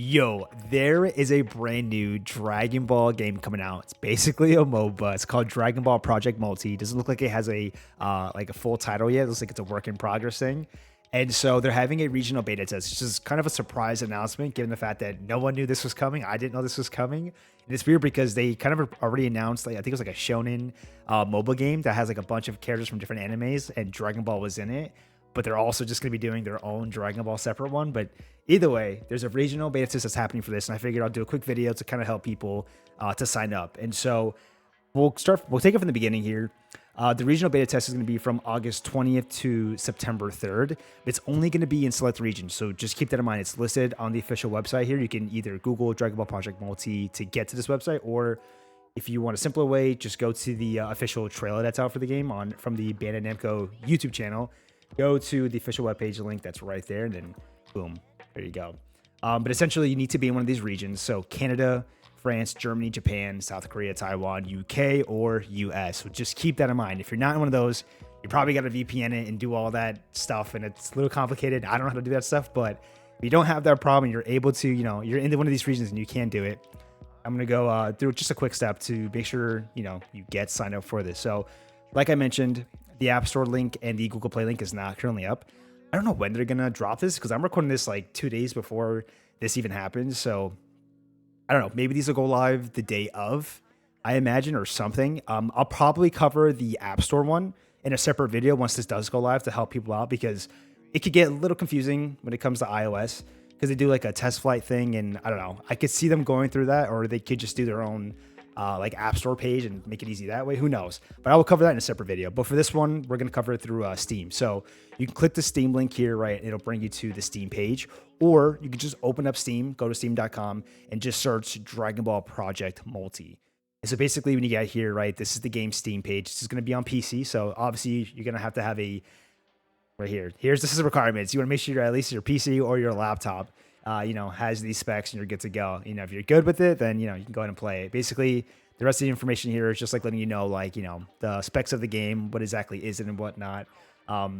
Yo, there is a brand new Dragon Ball game coming out. It's basically a MOBA. It's called Dragon Ball Project Multi. It doesn't look like it has a full title yet. It looks like it's a work in progress thing. And so they're having a regional beta test. It's just kind of a surprise announcement given the fact that no one knew this was coming. I didn't know this was coming. And it's weird because they kind of already announced, like, I think it was like a shonen mobile game that has like a bunch of characters from different animes and Dragon Ball was in it. But they're also just going to be doing their own Dragon Ball separate one. But either way, there's a regional beta test that's happening for this. And I figured I'll do a quick video to kind of help people to sign up. And so we'll take it from the beginning here. The regional beta test is going to be from August 20th to September 3rd. It's only going to be in select regions, so just keep that in mind. It's listed on the official website here. You can either Google Dragon Ball Project Multi to get to this website, or if you want a simpler way, just go to the official trailer that's out for the game from the Bandai Namco YouTube channel. Go to the official webpage link that's right there, and then boom, there you go. But essentially, you need to be in one of these regions. So Canada, France, Germany, Japan, South Korea, Taiwan, UK, or US. So just keep that in mind. If you're not in one of those, you probably got to VPN it and do all that stuff. And it's a little complicated. I don't know how to do that stuff, but if you don't have that problem, you're able to, you're in one of these regions and you can do it. I'm going to go through just a quick step to make sure, you get signed up for this. So like I mentioned, the App Store link and the Google Play link is not currently up. I don't know when they're going to drop this because I'm recording this like 2 days before this even happens. So I don't know. Maybe these will go live the day of, I imagine, or something. I'll probably cover the App Store one in a separate video once this does go live to help people out because it could get a little confusing when it comes to iOS because they do like a test flight thing. And I don't know. I could see them going through that, or they could just do their own like App Store page and make it easy that way. Who knows? But I will cover that in a separate video. But for this one, we're going to cover it through Steam. So you can click the Steam link here, right? It'll bring you to the Steam page, or you can just open up Steam, go to steam.com and just search Dragon Ball Project Multi. And so basically when you get here, right, this is the game Steam page. This is going to be on PC. So obviously you're going to have a, right here. This is the requirements. You want to make sure at least your PC or your laptop has these specs and you're good to go. If you're good with it, then, you can go ahead and play it. Basically, the rest of the information here is just like letting you know, like, the specs of the game, what exactly is it and whatnot.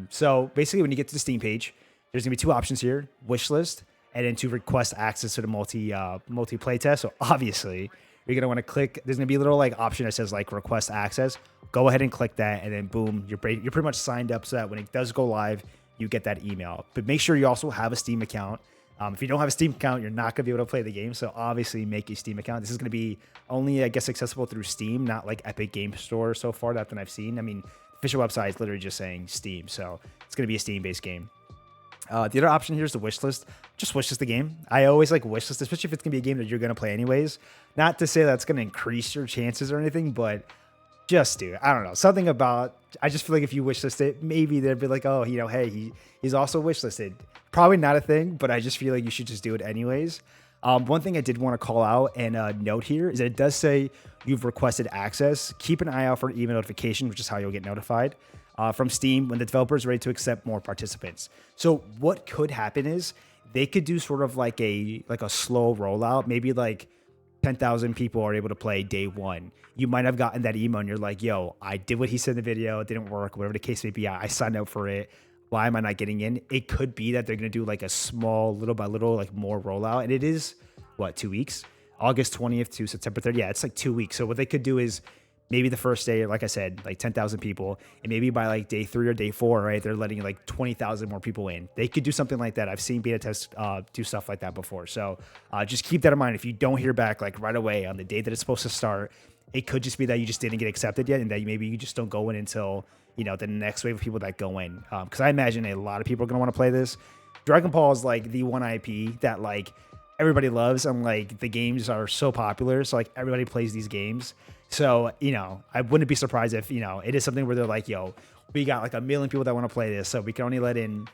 So basically when you get to the Steam page, there's gonna be two options here: wishlist and then to request access to the multi playtest. So obviously you're gonna want to click. There's gonna be a little like option that says like request access. Go ahead and click that, and then boom, you're pretty much signed up so that when it does go live, you get that email. But make sure you also have a Steam account. If you don't have a Steam account, you're not going to be able to play the game. So obviously make a Steam account. This is going to be only, I guess, accessible through Steam, not like Epic Game Store so far that I've seen. I mean, the official website is literally just saying Steam. So it's going to be a Steam-based game. The other option here is the wishlist. Just wishlist the game. I always like wishlist, especially if it's going to be a game that you're going to play anyways. Not to say that's going to increase your chances or anything, but just do it. I don't know. Something about, I just feel like if you wishlist it, maybe they'd be like, oh, hey, he's also wishlisted. Probably not a thing, but I just feel like you should just do it anyways. One thing I did want to call out and note here is that it does say you've requested access. Keep an eye out for email notification, which is how you'll get notified from Steam when the developer is ready to accept more participants. So what could happen is they could do sort of like a slow rollout, maybe like 10,000 people are able to play day one. You might have gotten that email and you're like, yo, I did what he said in the video. It didn't work, whatever the case may be. I signed up for it. Why am I not getting in? It could be that they're going to do like a small, little by little, like more rollout. And it is, 2 weeks? August 20th to September 3rd. Yeah, it's like 2 weeks. So what they could do is maybe the first day, like I said, like 10,000 people. And maybe by like day 3 or day 4, right, they're letting like 20,000 more people in. They could do something like that. I've seen beta tests do stuff like that before. So just keep that in mind. If you don't hear back like right away on the day that it's supposed to start, it could just be that you just didn't get accepted yet and that maybe you just don't go in until the next wave of people that go in. Because I imagine a lot of people are going to want to play this. Dragon Ball is like the one IP that like everybody loves, and like the games are so popular. So like everybody plays these games. So, I wouldn't be surprised if, it is something where they're like, yo, we got like 1 million people that want to play this. So we can only let in,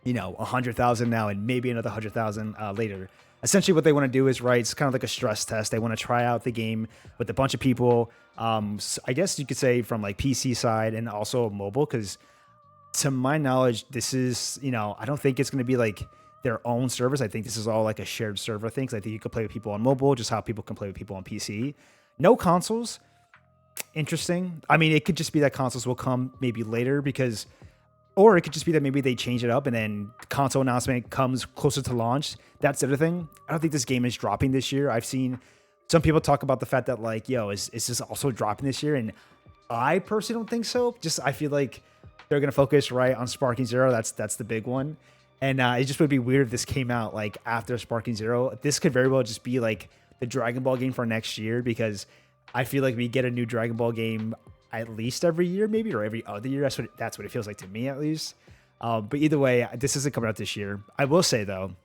100,000 now and maybe another 100,000 later. Essentially what they want to do is, right, it's kind of like a stress test. They want to try out the game with a bunch of people. So I guess you could say from like PC side and also mobile, because to my knowledge, this is, I don't think it's going to be like their own servers. I think this is all like a shared server thing. 'Cause I think you can play with people on mobile, just how people can play with people on PC. No consoles. Interesting. I mean, it could just be that consoles will come maybe later because Or it could just be that maybe they change it up and then console announcement comes closer to launch. That's the other thing. I don't think this game is dropping this year. I've seen some people talk about the fact that like, yo, is this also dropping this year? And I personally don't think so. Just I feel like they're gonna focus right on Sparking Zero. That's the big one. And it just would be weird if this came out like after Sparking Zero. This could very well just be like the Dragon Ball game for next year, because I feel like we get a new Dragon Ball game at least every year, maybe, or every other year. That's what it feels like to me, at least. But either way, this isn't coming out this year. I will say though,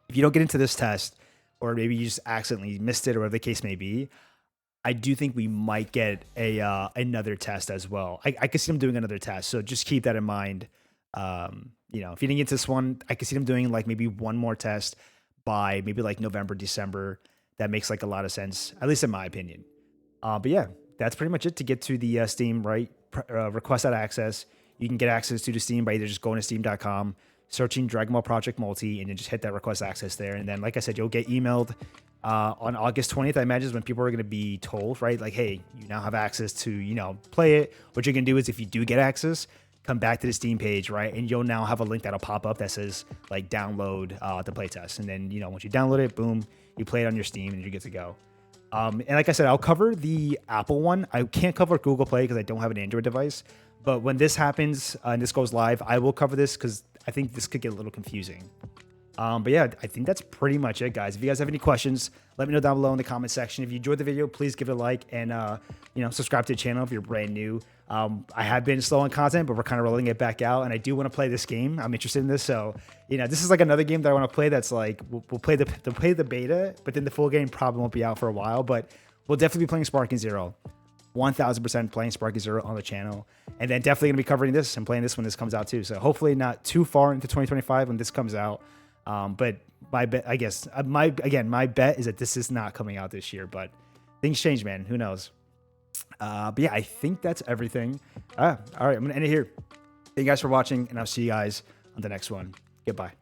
if you don't get into this test, or maybe you just accidentally missed it, or whatever the case may be, I do think we might get a another test as well. I could see them doing another test, so just keep that in mind. You know, if you didn't get this one, I could see them doing like maybe one more test by maybe like November, December. That makes like a lot of sense, at least in my opinion. But yeah, that's pretty much it to get to the Steam, right? Request that access. You can get access to the Steam by either just going to steam.com, searching Dragon Ball Project Multi, and then just hit that request access there. And then, like I said, you'll get emailed on August 20th, I imagine, is when people are going to be told, right? Like, hey, you now have access to, you know, play it. What you're going to do is if you do get access, come back to the Steam page, right? And you'll now have a link that'll pop up that says, like, download the playtest. And then, you know, once you download it, boom, you play it on your Steam and you're good to go. And like I said, I'll cover the Apple one. I can't cover Google Play because I don't have an Android device. But when this happens and this goes live, I will cover this because I think this could get a little confusing. But yeah, I think that's pretty much it, guys. If you guys have any questions, let me know down below in the comment section. If you enjoyed the video, please give it a like and, you know, subscribe to the channel if you're brand new. I have been slow on content, but we're kind of rolling it back out, and I do want to play this game. I'm interested in this, so you know, this is like another game that I want to play. That's like we'll play the beta, but then the full game probably won't be out for a while. But we'll definitely be playing Sparking Zero. 1000% playing Sparking Zero on the channel, and then definitely gonna be covering this and playing this when this comes out too. So hopefully not too far into 2025 when this comes out. But my bet, I guess, my bet is that this is not coming out this year. But things change, man. Who knows? But yeah, I think that's everything. All right, I'm gonna end it here. Thank you guys for watching, and I'll see you guys on the next one. Goodbye.